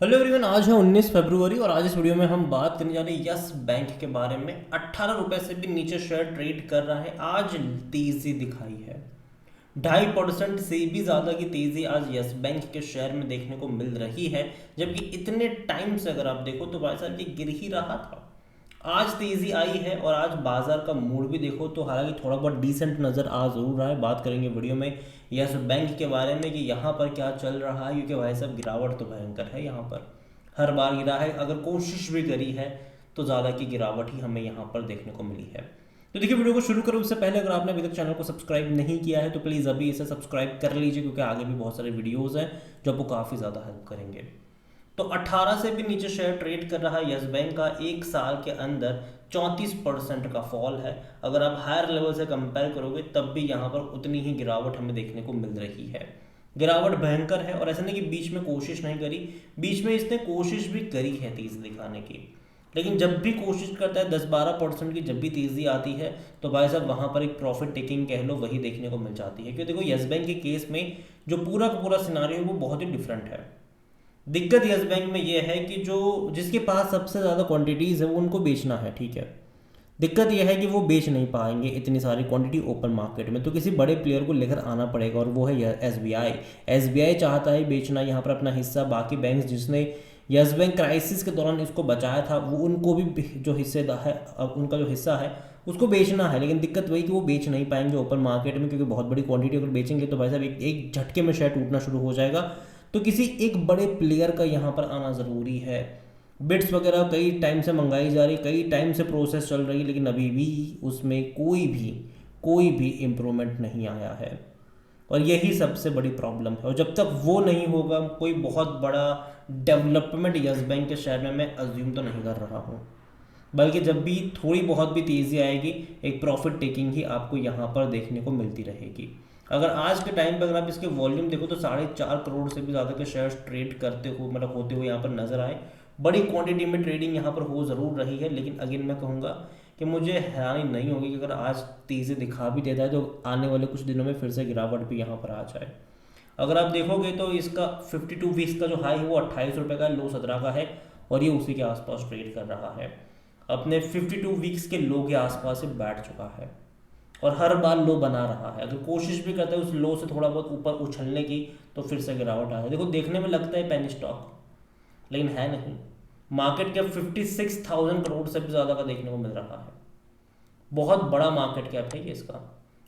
Hello everyone, आज है 19 फरवरी और आज इस वीडियो में हम बात करने जा रहे हैं यस बैंक के बारे में। 18 रुपए से भी नीचे शेयर ट्रेड कर रहा है। आज तेजी दिखाई है, 2.5% से भी ज़्यादा की तेज़ी आज यस बैंक के शेयर में देखने को मिल रही है। जबकि इतने टाइम से अगर आप देखो तो भाई साहब ये गिर ही रहा था। आज तेज़ी आई है और आज बाजार का मूड भी देखो तो हालांकि थोड़ा बहुत डिसेंट नज़र आ ज़रूर रहा है। बात करेंगे वीडियो में यस बैंक के बारे में कि यहाँ पर क्या चल रहा है, क्योंकि भाई साहब गिरावट तो भयंकर है। यहाँ पर हर बार गिरा है, अगर कोशिश भी करी है तो ज़्यादा की गिरावट ही हमें यहाँ पर देखने को मिली है। तो देखिए, वीडियो को शुरू करो उससे पहले अगर आपने अभी तक चैनल को सब्सक्राइब नहीं किया है तो प्लीज़ अभी इसे सब्सक्राइब कर लीजिए, क्योंकि आगे भी बहुत सारे वीडियोज़ हैं जो आपको काफ़ी ज़्यादा हेल्प करेंगे। तो 18 से भी नीचे शेयर ट्रेड कर रहा है यस बैंक का। एक साल के अंदर 34% का फॉल है। अगर आप हायर लेवल से कंपेयर करोगे तब भी यहाँ पर उतनी ही गिरावट हमें देखने को मिल रही है। गिरावट भयंकर है और ऐसा नहीं कि बीच में कोशिश नहीं करी, बीच में इसने कोशिश भी करी है तेजी दिखाने की। लेकिन जब भी कोशिश करता है 10-12% की जब भी तेज़ी आती है तो भाई साहब वहाँ पर एक प्रॉफिट टेकिंग कह लो वही देखने को मिल जाती है। क्योंकि देखो यस बैंक के केस में जो पूरा का पूरा सिनारियो है वो बहुत ही डिफरेंट है। दिक्कत यस बैंक में ये है कि जो जिसके पास सबसे ज़्यादा क्वांटिटीज़ है वो उनको बेचना है, ठीक है। दिक्कत यह है कि वो बेच नहीं पाएंगे इतनी सारी क्वांटिटी ओपन मार्केट में, तो किसी बड़े प्लेयर को लेकर आना पड़ेगा और वो है एसबीआई। एसबीआई चाहता है बेचना यहाँ पर अपना हिस्सा। बाकी बैंक्स जिसने यस बैंक क्राइसिस के दौरान इसको बचाया था वो उनको भी जो हिस्सेदार है, अब उनका जो हिस्सा है उसको बेचना है। लेकिन दिक्कत वही कि वो बेच नहीं पाएंगे ओपन मार्केट में, क्योंकि बहुत बड़ी क्वांटिटी अगर बेचेंगे तो भाई साहब एक झटके में शेयर टूटना शुरू हो जाएगा। तो किसी एक बड़े प्लेयर का यहाँ पर आना ज़रूरी है। बिट्स वगैरह कई टाइम से मंगाई जा रही, कई टाइम से प्रोसेस चल रही, लेकिन अभी भी उसमें कोई भी इम्प्रूवमेंट नहीं आया है। और यही सबसे बड़ी प्रॉब्लम है। और जब तक वो नहीं होगा कोई बहुत बड़ा डेवलपमेंट यस बैंक के शेयर में मैं अज्यूम तो नहीं कर रहा हूँ। बल्कि जब भी थोड़ी बहुत भी तेज़ी आएगी एक प्रॉफिट टेकिंग ही आपको यहाँ पर देखने को मिलती रहेगी। अगर आज के टाइम पर अगर आप इसके वॉल्यूम देखो तो 4.5 करोड़ से भी ज़्यादा के शेयर्स ट्रेड करते हो मतलब होते हुए यहाँ पर नजर आए। बड़ी क्वांटिटी में ट्रेडिंग यहाँ पर हो ज़रूर रही है, लेकिन अगेन मैं कहूँगा कि मुझे हैरानी नहीं होगी कि अगर आज तेज़ी दिखा भी देता है तो आने वाले कुछ दिनों में फिर से गिरावट भी यहाँ पर आ जाए। अगर आप देखोगे तो इसका 52 वीक्स का जो हाई है वो 28 रुपये का है, लो 17 का है और ये उसी के आसपास ट्रेड कर रहा है। अपने 52 वीक्स के लो के आसपास से बैठ चुका है और हर बार लो बना रहा है। अगर कोशिश भी करता है उस लो से थोड़ा बहुत ऊपर उछलने की तो फिर से गिरावट आ है। देखो देखने में लगता है पेनी स्टॉक, लेकिन है नहीं। मार्केट कैप 56,000 करोड़ से भी ज़्यादा का देखने को मिल रहा है। बहुत बड़ा मार्केट कैप है ये इसका।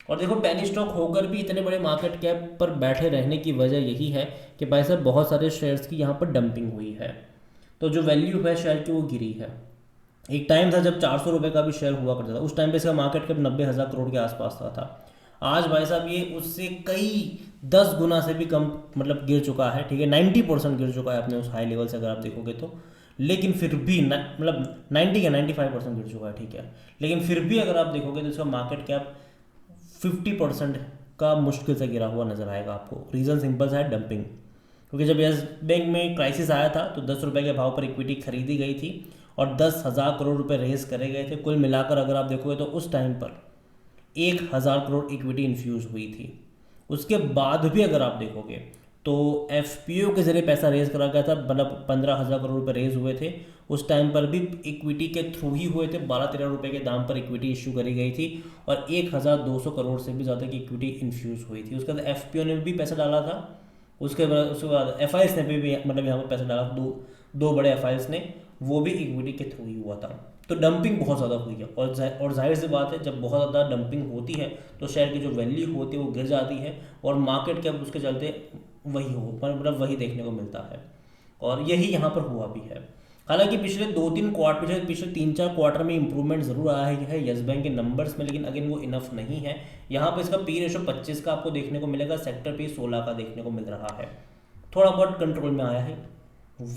और देखो पेनी स्टॉक होकर भी इतने बड़े मार्केट कैप पर बैठे रहने की वजह यही है कि भाई साहब बहुत सारे शेयर्स की यहाँ पर डंपिंग हुई है, तो जो वैल्यू है शेयर की वो गिरी है। एक टाइम था जब 400 रुपये का भी शेयर हुआ करता था, उस टाइम पे इसका मार्केट कैप 90,000 करोड़ के आसपास था। आज भाई साहब ये उससे कई 10 गुना से भी कम मतलब गिर चुका है, ठीक है। 90% गिर चुका है अपने उस हाई लेवल से अगर आप देखोगे तो। लेकिन फिर भी मतलब 90 या 95% गिर चुका है, ठीक है। लेकिन फिर भी अगर आप देखोगे तो इसका मार्केट कैप 50% का मुश्किल से गिरा हुआ नजर आएगा आपको। रीज़न सिंपल सा है, डंपिंग। क्योंकि जब यस बैंक में क्राइसिस आया था तो 10 रुपये के भाव पर इक्विटी खरीदी गई थी और 10,000 करोड़ रुपए रेज करे गए थे। कुल मिलाकर अगर आप देखोगे तो उस टाइम पर 1,000 करोड़ इक्विटी इन्फ्यूज़ हुई थी। उसके बाद भी अगर आप देखोगे तो एफपीओ के जरिए पैसा रेज करा गया था, मतलब 15,000 करोड़ रुपए रेज हुए थे। उस टाइम पर भी इक्विटी के थ्रू ही हुए थे। 12-13 रुपये के दाम पर इक्विटी इशू करी गई थी और 1,200 करोड़ से भी ज़्यादा की इक्विटी इन्फ्यूज़ हुई थी। उसके बाद एफपीओ ने भी पैसा डाला था। उसके बाद एफ ने भी मतलब यहाँ पर पैसा डाला। दो बड़े एफ ने, वो भी इक्विटी के थ्रू ही हुआ था। तो डंपिंग बहुत ज़्यादा हुई है और जाहिर सी बात है जब बहुत ज़्यादा डंपिंग होती है तो शेयर की जो वैल्यू होती है वो गिर जाती है और मार्केट कैप उसके चलते वही हो मतलब वही देखने को मिलता है। और यही यहाँ पर हुआ भी है। हालांकि पिछले 3-4 क्वार्टर में इंप्रूवमेंट ज़रूर आया है यस बैंक के नंबर्स में, लेकिन अगेन वो इनफ नहीं है। यहाँ पर इसका पी रेशो 25 का आपको देखने को मिलेगा, सेक्टर पे 16 का देखने को मिल रहा है। थोड़ा बहुत कंट्रोल में आया है।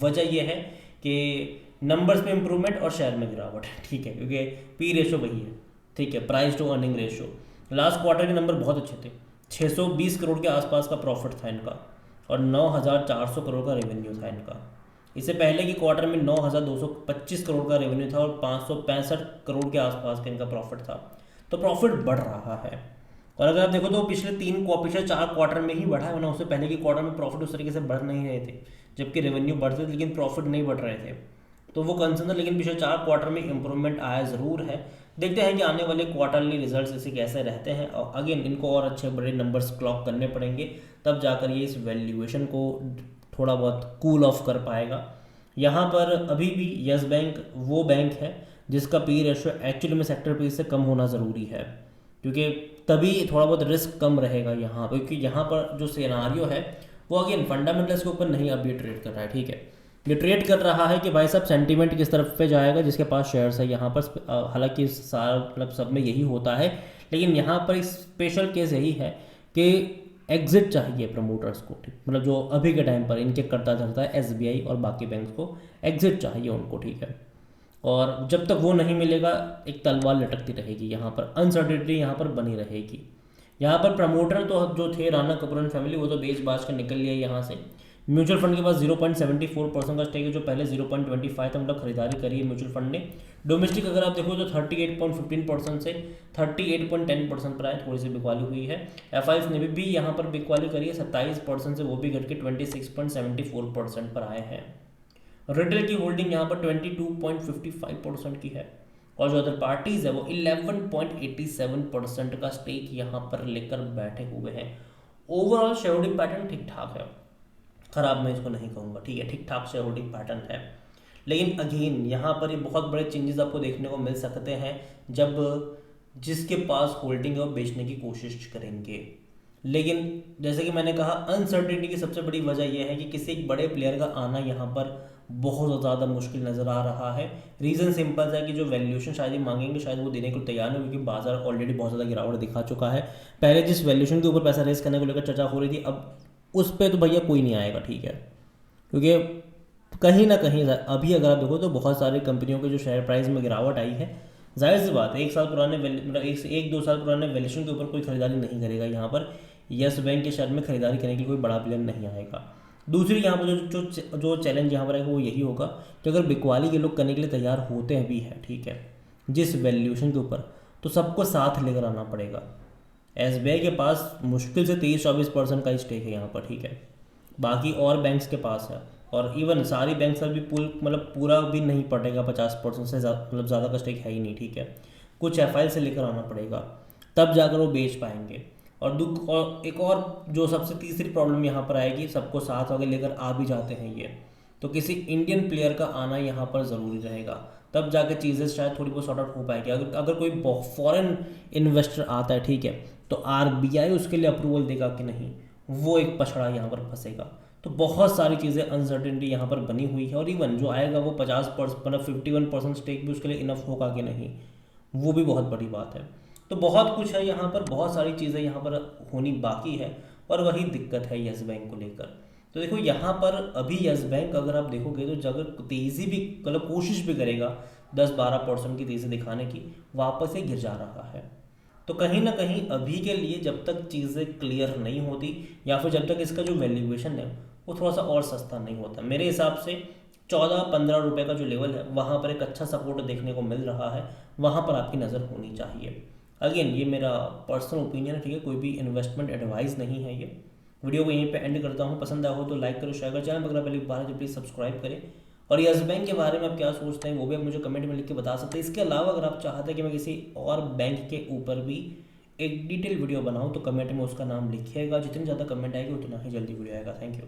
वजह यह है कि नंबर्स में इंप्रूवमेंट और शेयर में गिरावट है, ठीक है। क्योंकि पी रेशो वही है, ठीक है, price to earning ratio. Last quarter के नंबर बहुत अच्छे थे। 620 करोड़ के आसपास का प्रॉफिट था इनका और 9,400 करोड़ का रेवेन्यू था इनका। इससे पहले की क्वार्टर में 9,225 करोड़ का रेवेन्यू था और 565 करोड़ के आसपास का इनका प्रॉफिट था। तो प्रॉफिट बढ़ रहा है। और अगर आप देखो तो पिछले 4 क्वार्टर में ही बढ़ा है, वरना उससे पहले के क्वार्टर में प्रॉफिट उस तरीके से बढ़ नहीं रहे थे। जबकि रेवेन्यू बढ़ते थे लेकिन प्रॉफिट नहीं बढ़ रहे थे। तो वो कंसर्न था, लेकिन पिछले 4 क्वार्टर में इंप्रूवमेंट आया ज़रूर है। देखते हैं कि आने वाले क्वार्टरली रिजल्ट्स ऐसे कैसे रहते हैं, और अगेन इनको और अच्छे बड़े नंबर्स क्लॉक करने पड़ेंगे, तब जाकर ये इस वैल्यूएशन को थोड़ा बहुत कूल ऑफ कर पाएगा। यहाँ पर अभी भी यस बैंक वो बैंक है जिसका पी रेशियो एक्चुअली में सेक्टर पी से कम होना ज़रूरी है, क्योंकि तभी थोड़ा बहुत रिस्क कम रहेगा यहाँ पर, क्योंकि यहाँ पर जो सिनारियो है वो अगेन फंडामेंटल्स के ऊपर नहीं अभी ट्रेड कर रहा है। ठीक है, ये ट्रेड कर रहा है कि भाई साहब सेंटीमेंट किस तरफ पे जाएगा, जिसके पास शेयर्स है यहाँ पर। हालांकि सारा मतलब सब में यही होता है, लेकिन यहाँ पर एक स्पेशल केस यही है कि एग्जिट चाहिए प्रमोटर्स को। ठीक, मतलब जो अभी के टाइम पर इनके करता धरता है एसबीआई और बाकी बैंक्स को एग्जिट चाहिए उनको। ठीक है, और जब तक वो नहीं मिलेगा एक तलवार लटकती रहेगी, यहाँ पर अनसर्टिनिटी यहाँ पर बनी रहेगी। यहाँ पर प्रमोटर तो जो थे राणा कपूर एंड फैमिली, वो तो बेच बाच कर निकल लिया यहाँ से। म्यूचुअल फंड के पास 0.74% का स्टेक है, जो पहले 0.25 था, मतलब खरीदारी करी है म्यूचुअल फंड ने। डोमेस्टिक अगर आप देखो तो 38.15% से 38.10% पर आए, थोड़ी सी बिकवाली हुई है। एफ ने भी यहाँ पर बिकवाली करी है 27% से, वो भी घट के 26.74% पर आए हैं। रिटेल की होल्डिंग यहाँ पर 22.55% की है, और जो अदर पार्टीज है वो 11.87% का स्टेक यहाँ पर लेकर बैठे हुए हैं। ओवरऑल शेयर होल्डिंग पैटर्न ठीक ठाक है, खराब मैं इसको नहीं कहूँगा। ठीक है, ठीक ठाक शेयर होल्डिंग पैटर्न है, लेकिन अगेन यहाँ पर ये बहुत बड़े चेंजेस आपको देखने को मिल सकते हैं जब जिसके पास होल्डिंग है वो बेचने की कोशिश करेंगे। लेकिन जैसे कि मैंने कहा, अनसर्टेनिटी की सबसे बड़ी वजह यह है कि किसी एक बड़े प्लेयर का आना यहाँ पर बहुत ज़्यादा मुश्किल नज़र आ रहा है। रीज़न सिंपल है कि जो वैल्यूएशन शायद ही मांगेंगे, शायद वो देने को तैयार नहीं, क्योंकि बाजार ऑलरेडी बहुत ज़्यादा गिरावट दिखा चुका है। पहले जिस वैल्यूएशन के ऊपर पैसा रेस करने को लेकर चर्चा हो रही थी, अब उस पर तो भैया कोई नहीं आएगा। ठीक है, क्योंकि कहीं ना कहीं अभी अगर आप देखो तो बहुत सारी कंपनियों के जो शेयर प्राइस में गिरावट आई है, जाहिर सी बात है एक साल पुराने मतलब एक दो साल पुराने वैल्यूएशन के ऊपर कोई खरीदारी नहीं करेगा। यहाँ पर यस बैंक के शेयर में खरीदारी करने के लिए कोई बड़ा प्लेयर नहीं आएगा। दूसरी यहाँ पर जो चैलेंज यहाँ पर आएगा वो यही होगा कि अगर बिकवाली के लोग करने के लिए तैयार होते हैं भी है, ठीक है, जिस वैल्यूएशन के ऊपर, तो सबको साथ लेकर आना पड़ेगा। एसबीआई के पास मुश्किल से 23-24% का स्टेक है यहाँ पर। ठीक है, बाकी और बैंक्स के पास है, और इवन सारी बैंक्स का भी पूरा भी नहीं पड़ेगा 50% से मतलब ज़्यादा का स्टेक है ही नहीं। ठीक है, कुछ एफआई से लेकर आना पड़ेगा, तब जाकर वो बेच पाएंगे। और एक और जो सबसे तीसरी प्रॉब्लम यहाँ पर आएगी, सबको साथ आगे लेकर आ भी जाते हैं ये, तो किसी इंडियन प्लेयर का आना यहाँ पर ज़रूरी रहेगा, तब जाकर चीज़ें शायद थोड़ी बहुत सॉर्ट आउट हो पाएगी। अगर कोई फॉरेन इन्वेस्टर आता है, ठीक है, तो आरबीआई उसके लिए अप्रूवल देगा कि नहीं, वो एक पछड़ा यहाँ पर फंसेगा। तो बहुत सारी चीज़ें अनसर्टेनिटी यहाँ पर बनी हुई है, और इवन जो आएगा वो 50% मतलब 51% स्टेक भी उसके लिए इनफ होगा कि नहीं, वो भी बहुत बड़ी बात है। तो बहुत कुछ है यहाँ पर, बहुत सारी चीज़ें यहाँ पर होनी बाकी है, और वही दिक्कत है यस बैंक को लेकर। तो देखो यहाँ पर अभी यस बैंक अगर आप देखोगे तो अगर तेज़ी भी मतलब कोशिश भी करेगा 10-12% की तेज़ी दिखाने की, वापस ही गिर जा रहा है। तो कहीं ना कहीं अभी के लिए जब तक चीज़ें क्लियर नहीं होती, या फिर जब तक इसका जो वैल्यूएशन है वो थोड़ा सा और सस्ता नहीं होता, मेरे हिसाब से 14-15 रुपये का जो लेवल है वहाँ पर एक अच्छा सपोर्ट देखने को मिल रहा है, वहाँ पर आपकी नज़र होनी चाहिए। अगेन ये मेरा पर्सनल ओपिनियन है, ठीक है, कोई भी इन्वेस्टमेंट एडवाइस नहीं है। ये वीडियो को यहीं पे एंड करता हूँ। पसंद आया हो तो लाइक करो, शेयर करो, चैनल अगर पहली बार है तो प्लीज़ सब्सक्राइब करें। और यस बैंक के बारे में आप क्या सोचते हैं वो भी आप मुझे कमेंट में लिख के बता सकते हैं। इसके अलावा अगर आप चाहते हैं कि मैं किसी और बैंक के ऊपर भी एक डिटेल वीडियो बनाऊँ तो कमेंट में उसका नाम लिखिएगा। जितनी ज़्यादा कमेंट आएगी उतना ही जल्दी वीडियो आएगा। Thank you.